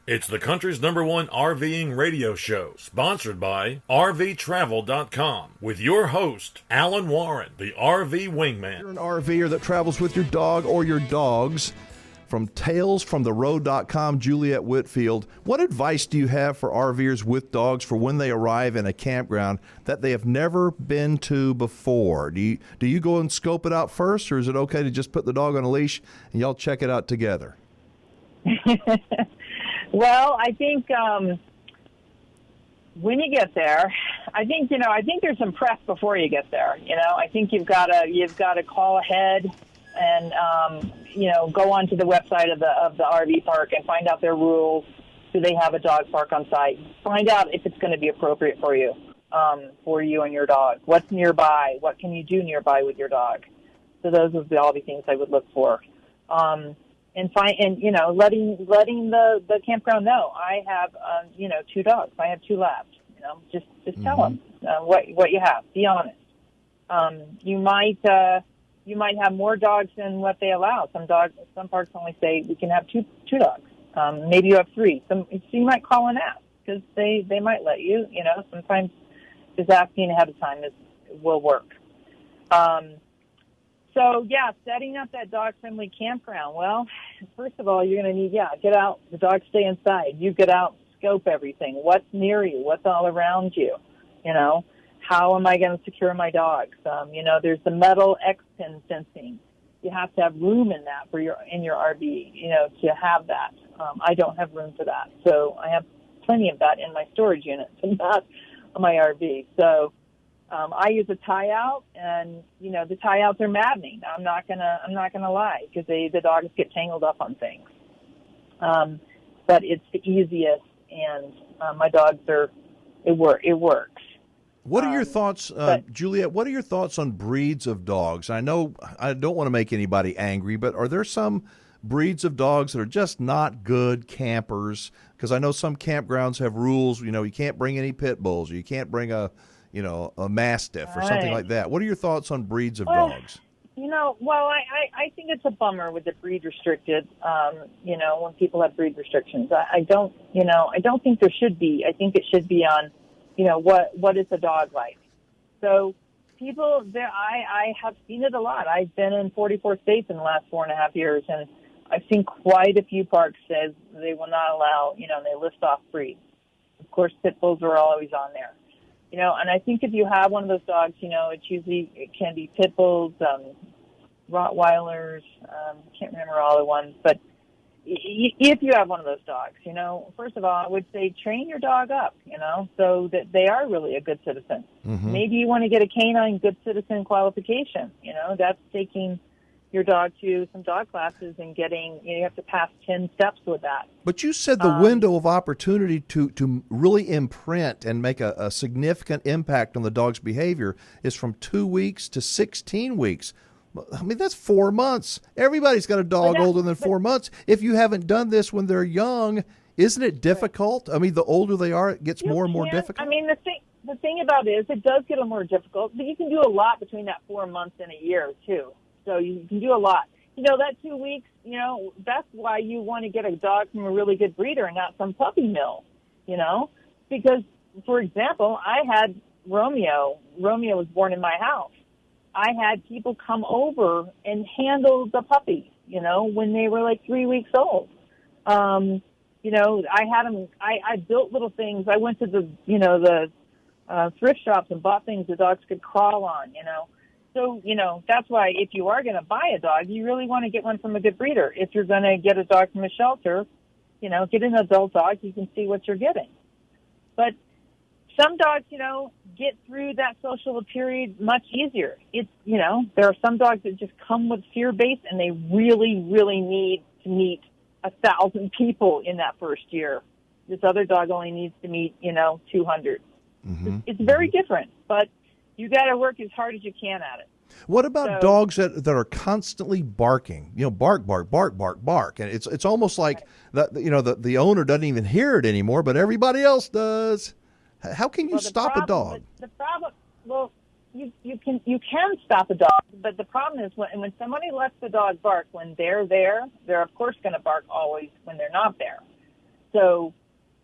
It's the country's #1 RVing radio show, sponsored by RVTravel.com, with your host, Alan Warren, the RV Wingman. You're an RVer that travels with your dog or your dogs. From TalesFromTheRoad.com, Juliet Whitfield, what advice do you have for RVers with dogs for when they arrive in a campground that they have never been to before? Do you go and scope it out first, or is it okay to just put the dog on a leash and y'all check it out together? Well, I think when you get there, I think there's some prep before you get there. I think you've got to call ahead and go onto the website of the RV park and find out their rules. Do they have a dog park on site? Find out if it's going to be appropriate for you and your dog. What's nearby? What can you do nearby with your dog? So those would be all the things I would look for. And letting the campground know I have 2 dogs. I have 2 labs. Just tell them what you have. Be honest. You might have more dogs than what they allow. Some parks only say we can have two dogs. Maybe you have 3. So you might call and ask because they might let you. Sometimes just asking ahead of time will work. So, setting up that dog-friendly campground. Well, first of all, you're going to need, get out. The dogs stay inside. You get out, scope everything. What's near you? What's all around you? How am I going to secure my dogs? There's the metal X-pin fencing. You have to have room in that in your RV, to have that. I don't have room for that. So I have plenty of that in my storage unit, but not on my RV. So, I use a tie-out, and the tie-outs are maddening. I'm not gonna lie, because the dogs get tangled up on things. But it's the easiest, and my dogs it works. What are your thoughts, Juliet? What are your thoughts on breeds of dogs? I know I don't want to make anybody angry, but are there some breeds of dogs that are just not good campers? Because I know some campgrounds have rules. You can't bring any pit bulls, or you can't bring a Mastiff or something like that. What are your thoughts on breeds of dogs? I think it's a bummer with the breed restricted, when people have breed restrictions. I don't think there should be. I think it should be on, what is the dog like? So people there, I have seen it a lot. I've been in 44 states in the last 4.5 years, and I've seen quite a few parks says they will not allow, they list off breeds. Of course, pit bulls are always on there. And I think if you have one of those dogs, it can be pit bulls, Rottweilers, can't remember all the ones, but if you have one of those dogs, first of all, I would say train your dog up, so that they are really a good citizen. Mm-hmm. Maybe you want to get a canine good citizen qualification, that's taking your dog to some dog classes and you have to pass 10 steps with that. But you said the window of opportunity to really imprint and make a significant impact on the dog's behavior is from 2 weeks to 16 weeks. I mean, that's 4 months. Everybody's got a dog older than 4 months. If you haven't done this when they're young, isn't it difficult? I mean, the older they are, it gets more and more difficult. I mean, the thing about it is it does get a little more difficult, but you can do a lot between that 4 months and a year, too. So you can do a lot. That 2 weeks, that's why you want to get a dog from a really good breeder and not some puppy mill, Because, for example, I had Romeo. Romeo was born in my house. I had people come over and handle the puppy, when they were like 3 weeks old. I had them, I built little things. I went to the thrift shops and bought things the dogs could crawl on, So, that's why if you are going to buy a dog, you really want to get one from a good breeder. If you're going to get a dog from a shelter, get an adult dog, you can see what you're getting. But some dogs, get through that social period much easier. It's, there are some dogs that just come with fear base and they really, really need to meet 1,000 people in that first year. This other dog only needs to meet, 200. Mm-hmm. It's very different, but you got to work as hard as you can at it. What about dogs that are constantly barking? Bark, bark, bark, bark, bark, and it's almost like the owner doesn't even hear it anymore, but everybody else does. How can you stop a dog? The problem, you can stop a dog, but the problem is when somebody lets the dog bark when they're there, they're of course going to bark always when they're not there. So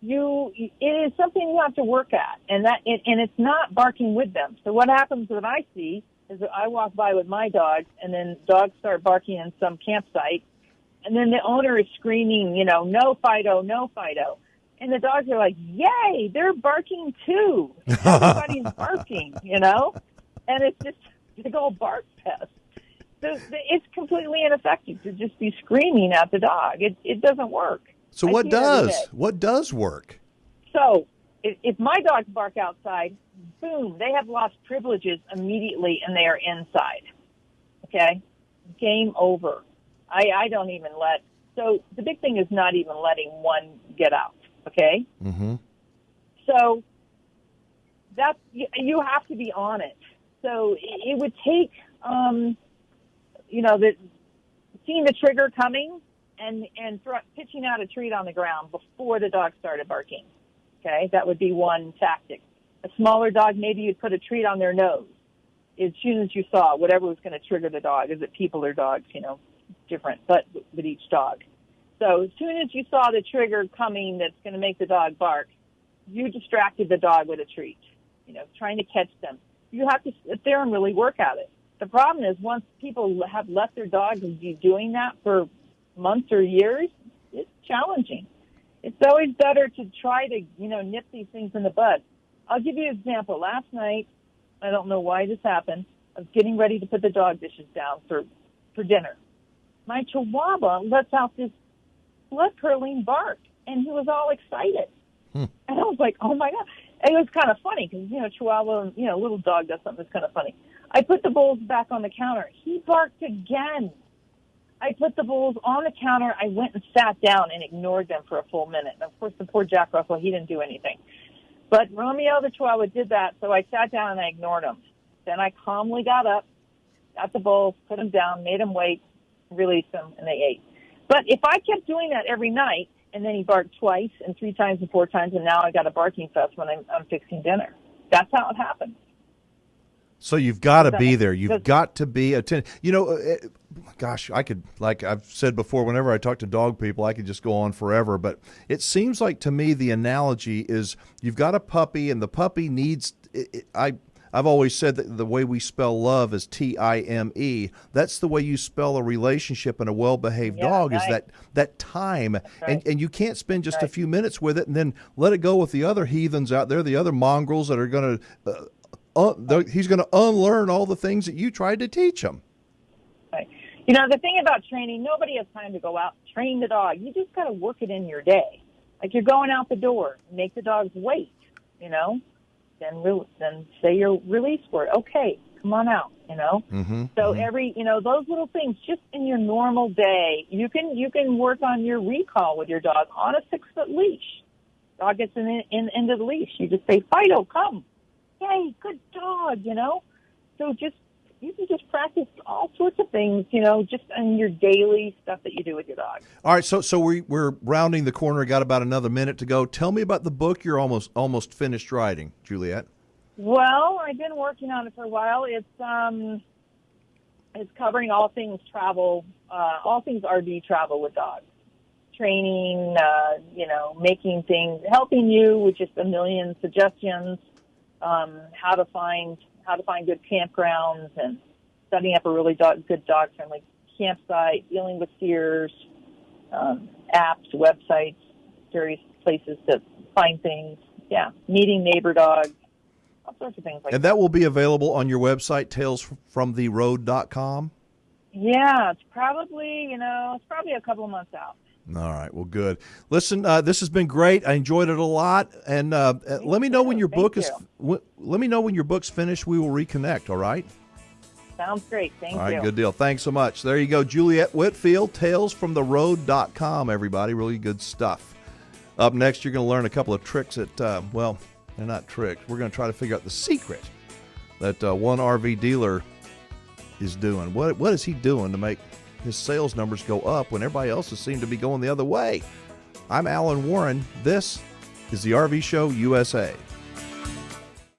it is something you have to work at, and it's not barking with them. So what happens that I see is that I walk by with my dogs, and then dogs start barking in some campsite, and then the owner is screaming, no Fido, no Fido. And the dogs are like, yay, they're barking too. Everybody's barking, and it's just a big old bark fest. So it's completely ineffective to just be screaming at the dog. It doesn't work. So what does? What does work? So if my dogs bark outside, boom, they have lost privileges immediately and they are inside. Okay? Game over. I don't even so the big thing is not even letting one get out. Okay? Mm-hmm. So you have to be on it. So it would take, seeing the trigger coming and pitching out a treat on the ground before the dog started barking. Okay, that would be one tactic. A smaller dog, maybe you'd put a treat on their nose as soon as you saw whatever was going to trigger the dog. Is it people or dogs? Different, but with each dog. So as soon as you saw the trigger coming that's going to make the dog bark, you distracted the dog with a treat, trying to catch them. You have to sit there and really work at it. The problem is once people have let their dogs be doing that for months or years, it's challenging. It's always better to try to, nip these things in the bud. I'll give you an example. Last night, I don't know why this happened, I was getting ready to put the dog dishes down for dinner. My Chihuahua lets out this blood-curdling bark, and he was all excited. And I was like, oh, my God. And it was kind of funny because, Chihuahua, little dog does something that's kind of funny. I put the bowls back on the counter. He barked again. I put the bowls on the counter. I went and sat down and ignored them for a full minute. And, of course, the poor Jack Russell, he didn't do anything. But Romeo, the Chihuahua, did that, so I sat down and I ignored him. Then I calmly got up, got the bowls, put them down, made them wait, released them, and they ate. But if I kept doing that every night, and then he barked twice and 3 times and 4 times, and now I got a barking fest when I'm fixing dinner. That's how it happens. So you've got to be there. You've got to be attentive. Gosh, I could, like I've said before, whenever I talk to dog people, I could just go on forever. But it seems like to me the analogy is you've got a puppy, and the puppy needs. I've always said that the way we spell love is Time. That's the way you spell a relationship and a well-behaved dog is that time. Right. And you can't spend just a few minutes with it and then let it go with the other heathens out there, the other mongrels that are going to, he's going to unlearn all the things that you tried to teach him. Right. The thing about training, nobody has time to go out and train the dog. You just got to work it in your day. Like you're going out the door, make the dogs wait, Then say your release word. Okay, come on out, So every, those little things just in your normal day, you can work on your recall with your dog on a 6-foot leash. Dog gets into the leash. You just say, Fido, come. Yay, good dog, So you can just practice all sorts of things, just in your daily stuff that you do with your dog. All right, so we're rounding the corner. Got about another minute to go. Tell me about the book you're almost finished writing, Juliet. Well, I've been working on it for a while. It's covering all things travel, all things RV travel with dogs, training, making things, helping you with just a million suggestions, how to find good campgrounds and setting up a really good dog-friendly campsite, dealing with steers, apps, websites, various places to find things. Yeah, meeting neighbor dogs, all sorts of things like that. And that will be available on your website, talesfromtheroad.com? Yeah, it's probably a couple of months out. All right, well, good. Listen, this has been great. I enjoyed it a lot, and let me know when your book is. Let me know when your book's finished. We will reconnect. All right. Sounds great. Thank you. All right, good deal. Thanks so much. There you go, Juliet Whitfield, talesfromtheroad.com. Everybody, really good stuff. Up next, you're going to learn a couple of tricks that, they're not tricks. We're going to try to figure out the secret that one RV dealer is doing. What is he doing to make his sales numbers go up when everybody else seem to be going the other way? I'm Alan Warren. This is the RV Show USA.